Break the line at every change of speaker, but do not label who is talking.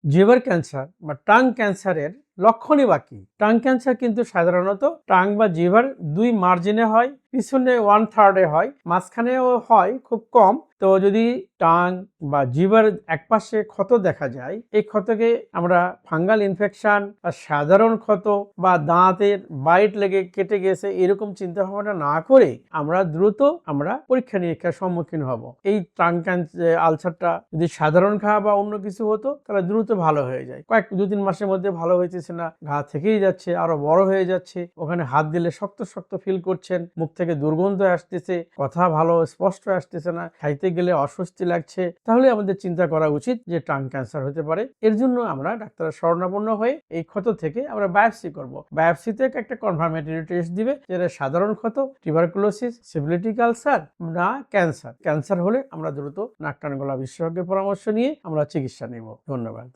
জিভার cancer বা tongue ক্যান্সারের লক্ষণই বা কি? টাং ক্যান্সার কিন্তু সাধারণত টাং বা জিভার দুই মার্জিনে হয়, পিছনে 1/3 হয়, মাঝখানেও হয় খুব কম। তো যদি টাং বা জিভার একপাশে ক্ষত দেখা যায়, এই ক্ষতকে আমরা ফাঙ্গাল ইনফেকশন বা সাধারণ ক্ষত বা দাঁতের বাইট লেগে কেটে গেছে এরকম চিন্তা ভাবনা না করে আমরা দ্রুত পরীক্ষা নিরীক্ষার সম্মুখীন হব। এই টাং ক্যান্সার আলসারটা যদি সাধারণ ঘা বা অন্য কিছু হতো তাহলে দ্রুত ভালো হয়ে যায়। 2-3 মাসের মধ্যে ভালো হইতেছে না, ঘা থেকেই যাচ্ছে, আরো বড় হয়ে যাচ্ছে, ওখানে হাত দিলে শক্ত শক্ত ফিল করছেন, মুখ থেকে দুর্গন্ধ আসতেছে, কথা ভালো স্পষ্ট আসতেছে না, খাইতে গেলে অস্বস্তি লাগছে, তাহলে আমাদের চিন্তা করা উচিত যে টাং ক্যান্সার হতে পারে। এর জন্য আমরা ডাক্তারের শরণাপন্ন হয়ে এই ক্ষত থেকে আমরা বায়োপসি করব। বায়োপসিতে একটা কনফার্মেটরি টেস্ট দিবে, যেটা সাধারণ ক্ষত, টিউবারকুলোসিস, সিফিলিটিক আলসার না ক্যান্সার। ক্যান্সার হলে আমরা দ্রুত নাক কান গলা বিশেষজ্ঞের পরামর্শ নিয়ে আমরা চিকিৎসা নেব। ধন্যবাদ।